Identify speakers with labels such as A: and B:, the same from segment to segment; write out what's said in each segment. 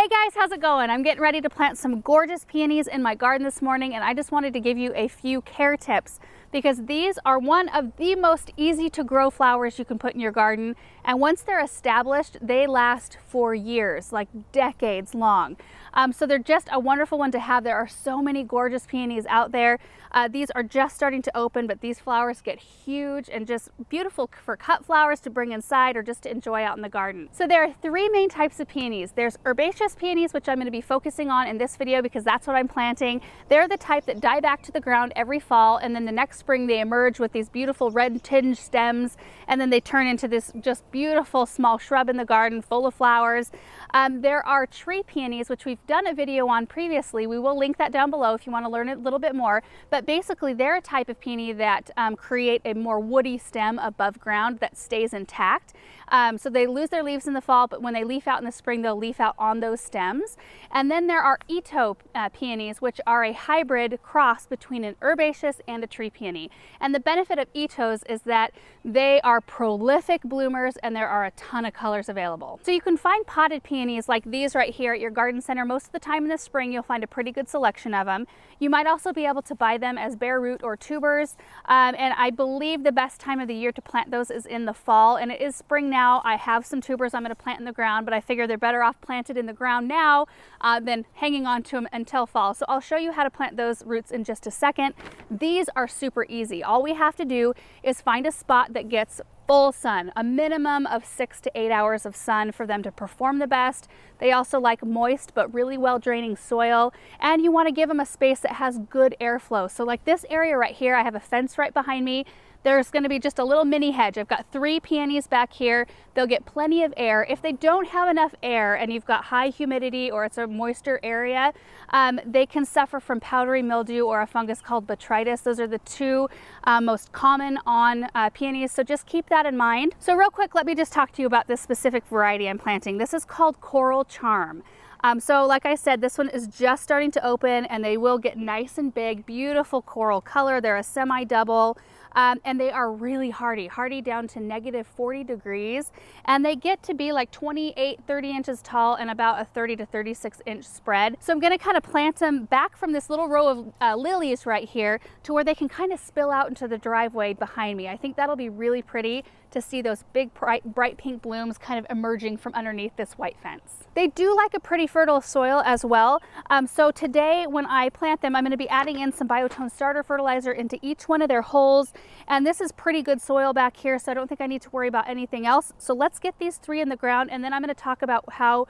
A: Hey guys, how's it going? I'm getting ready to plant some gorgeous peonies in my garden this morning, and I just wanted to give you a few care tips because these are one of the most easy to grow flowers you can put in your garden. And once they're established, they last for years, like decades long. So they're just a wonderful one to have. There are so many gorgeous peonies out there. These are just starting to open, but these flowers get huge and just beautiful for cut flowers to bring inside or just to enjoy out in the garden. So there are three main types of peonies. There's herbaceous peonies, which I'm going to be focusing on in this video because that's what I'm planting. They're the type that die back to the ground every fall, and then the next spring they emerge with these beautiful red tinged stems, and then they turn into this just beautiful small shrub in the garden full of flowers. There are tree peonies, which we've done a video on previously. We will link that down below if you want to learn a little bit more. But basically they're a type of peony that create a more woody stem above ground that stays intact. So they lose their leaves in the fall, but when they leaf out in the spring, they'll leaf out on those stems. And then there are Itoh peonies, which are a hybrid cross between an herbaceous and a tree peony. And the benefit of Itohs is that they are prolific bloomers and there are a ton of colors available. So you can find potted peonies like these right here at your garden center. Most of the time in the spring, you'll find a pretty good selection of them. You might also be able to buy them as bare root or tubers. And I believe the best time of the year to plant those is in the fall, and it is spring now. I have some tubers I'm going to plant in the ground, but I figure they're better off planted in the ground now than hanging on to them until fall. So I'll show you how to plant those roots in just a second. These are super easy. All we have to do is find a spot that gets full sun, a minimum of 6 to 8 hours of sun for them to perform the best. They also like moist but really well draining soil, and you want to give them a space that has good airflow. So like this area right here, I have a fence right behind me. There's going to be just a little mini hedge. I've got 3 peonies back here. They'll get plenty of air. If they don't have enough air and you've got high humidity or it's a moister area, they can suffer from powdery mildew or a fungus called botrytis. Those are the two most common on peonies, so just keep that in mind. So real quick, let me just talk to you about this specific variety I'm planting. This is called Coral Charm. So like I said, this one is just starting to open and they will get nice and big, beautiful coral color. They're a semi-double. And they are really hardy down to -40 degrees, and they get to be like 28-30 inches tall and about a 30 to 36 inch spread. So I'm going to kind of plant them back from this little row of lilies right here to where they can kind of spill out into the driveway behind me. I think that'll be really pretty to see those big bright pink blooms kind of emerging from underneath this white fence. They do like a pretty fertile soil as well. So today when I plant them, I'm going to be adding in some Biotone starter fertilizer into each one of their holes. And this is pretty good soil back here, so I don't think I need to worry about anything else. So let's get these 3 in the ground, and then I'm going to talk about how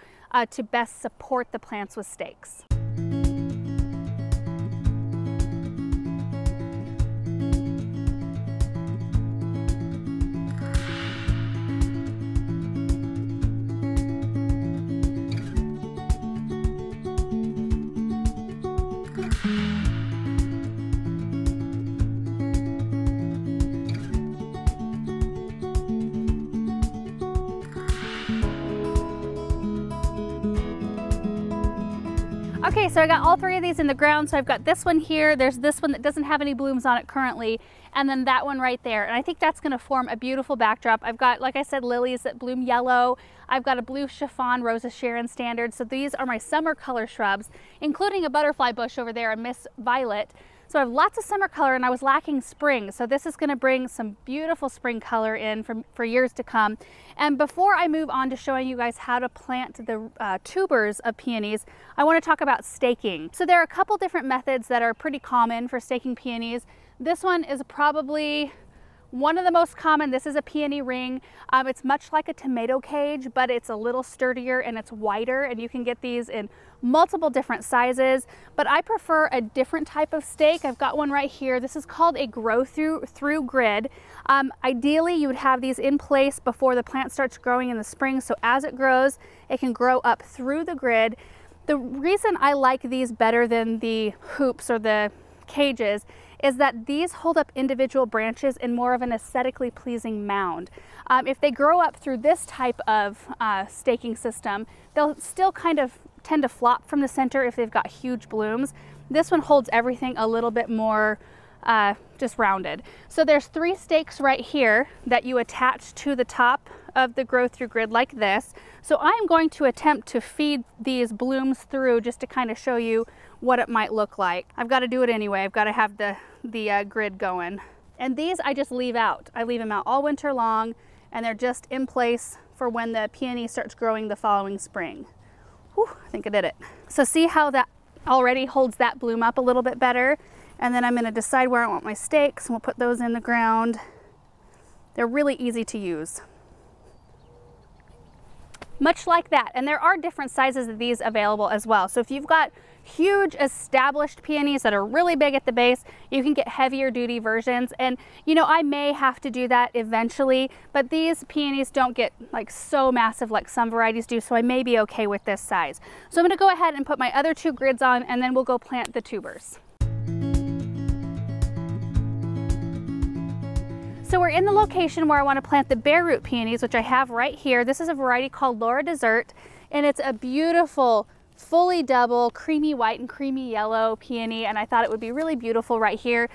A: to best support the plants with stakes. Okay, so I got all 3 of these in the ground. So I've got this one here, there's this one that doesn't have any blooms on it currently, and then that one right there. And I think that's going to form a beautiful backdrop. I've got, like I said, lilies that bloom yellow. I've got a blue chiffon Rosa Sharon standard. So these are my summer color shrubs, including a butterfly bush over there, a Miss Violet. So I have lots of summer color and I was lacking spring. So this is going to bring some beautiful spring color in for years to come. And before I move on to showing you guys how to plant the tubers of peonies, I want to talk about staking. So there are a couple different methods that are pretty common for staking peonies. This one is probably one of the most common. This is a peony ring. It's much like a tomato cage, but it's a little sturdier and it's wider, and you can get these in multiple different sizes, but I prefer a different type of stake. I've got one right here. This is called a grow through grid. Ideally, you would have these in place before the plant starts growing in the spring, so as it grows, it can grow up through the grid. The reason I like these better than the hoops or the cages is that these hold up individual branches in more of an aesthetically pleasing mound. If they grow up through this type of staking system, they'll still kind of tend to flop from the center if they've got huge blooms. This one holds everything a little bit more just rounded. So there's 3 stakes right here that you attach to the top of the grow through grid like this. So I'm going to attempt to feed these blooms through just to kind of show you what it might look like. I've got to do it anyway. I've got to have the grid going. And these I just leave out. I leave them out all winter long, and they're just in place for when the peony starts growing the following spring. Whew, I think I did it. So see how that already holds that bloom up a little bit better? And then I'm going to decide where I want my stakes, and we'll put those in the ground. They're really easy to use. Much like that. And there are different sizes of these available as well. So if you've got huge established peonies that are really big at the base, you can get heavier duty versions. And you know, I may have to do that eventually, but these peonies don't get like so massive like some varieties do, so I may be okay with this size. So I'm going to go ahead and put my other 2 grids on, and then we'll go plant the tubers. So we're in the location where I want to plant the bare root peonies, which I have right here. This is a variety called Laura Dessert, and it's a beautiful, fully double, creamy white and creamy yellow peony, and I thought it would be really beautiful right here.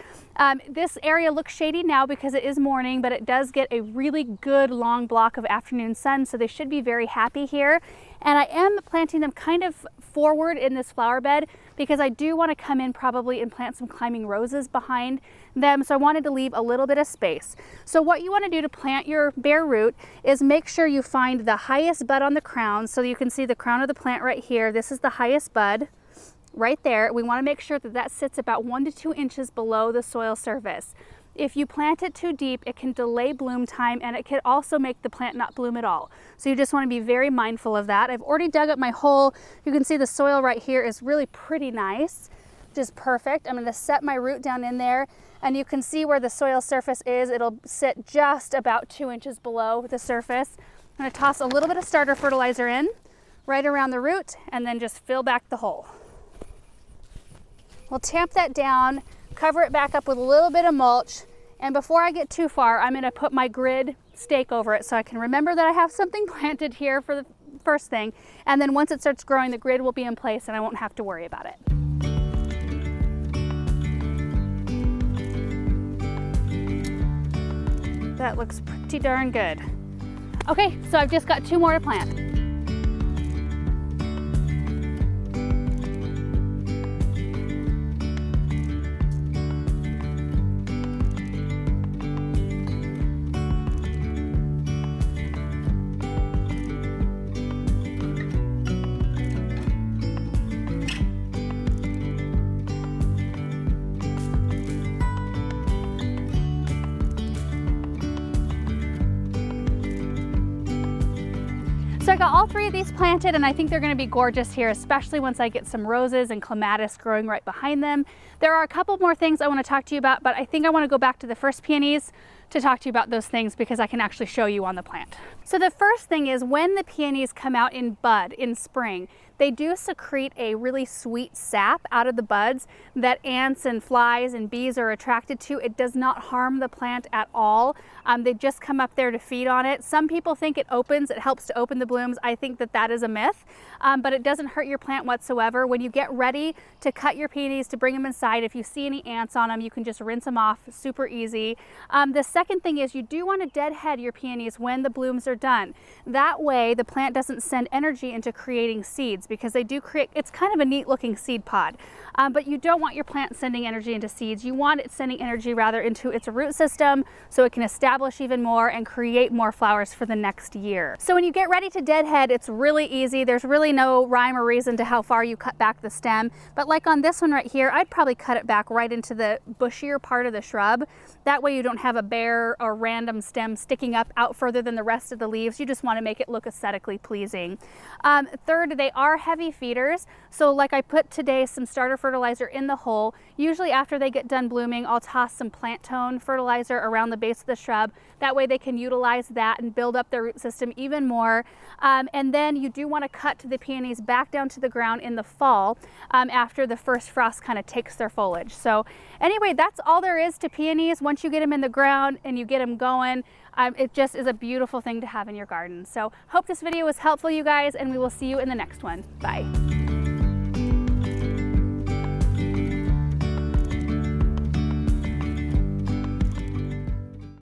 A: This area looks shady now because it is morning, but it does get a really good long block of afternoon sun, so they should be very happy here. And I am planting them kind of forward in this flower bed because I do want to come in probably and plant some climbing roses behind them, so I wanted to leave a little bit of space. So what you want to do to plant your bare root is make sure you find the highest bud on the crown. So you can see the crown of the plant right here. This is the highest bud right there. We want to make sure that that sits about 1 to 2 inches below the soil surface. If you plant it too deep, it can delay bloom time, and it can also make the plant not bloom at all. So you just want to be very mindful of that. I've already dug up my hole. You can see the soil right here is really pretty nice, just perfect. I'm going to set my root down in there, and you can see where the soil surface is. It'll sit just about 2 inches below the surface. I'm going to toss a little bit of starter fertilizer in right around the root, and then just fill back the hole. We'll tamp that down, cover it back up with a little bit of mulch, and before I get too far, I'm going to put my grid stake over it so I can remember that I have something planted here for the first thing, and then once it starts growing, the grid will be in place and I won't have to worry about it. That looks pretty darn good. Okay, so I've just got 2 more to plant. So I got all 3 of these planted, and I think they're going to be gorgeous here, especially once I get some roses and clematis growing right behind them. There are a couple more things I want to talk to you about, but I think I want to go back to the first peonies to talk to you about those things because I can actually show you on the plant. So the first thing is when the peonies come out in bud in spring, they do secrete a really sweet sap out of the buds that ants and flies and bees are attracted to. It does not harm the plant at all. They just come up there to feed on it. Some people think it helps to open the blooms. I think that that is a myth, but it doesn't hurt your plant whatsoever. When you get ready to cut your peonies to bring them inside, if you see any ants on them, you can just rinse them off, super easy. The second thing is you do want to deadhead your peonies when the blooms are done. That way the plant doesn't send energy into creating seeds, because they do create, it's kind of a neat looking seed pod, but you don't want your plant sending energy into seeds. You want it sending energy rather into its root system so it can establish even more and create more flowers for the next year. So when you get ready to deadhead, it's really easy. There's really no rhyme or reason to how far you cut back the stem, but like on this one right here, I'd probably cut it back right into the bushier part of the shrub. That way you don't have a bare or random stem sticking up out further than the rest of the leaves. You just want to make it look aesthetically pleasing. Third, they are heavy feeders. So like I put today some starter fertilizer in the hole. Usually after they get done blooming, I'll toss some plant tone fertilizer around the base of the shrub. That way they can utilize that and build up their root system even more. And then you do want to cut the peonies back down to the ground in the fall after the first frost kind of takes their foliage. So anyway, that's all there is to peonies. Once you get them in the ground and you get them going, it just is a beautiful thing to have in your garden. So hope this video was helpful, you guys, and we will see you in the next one. Bye.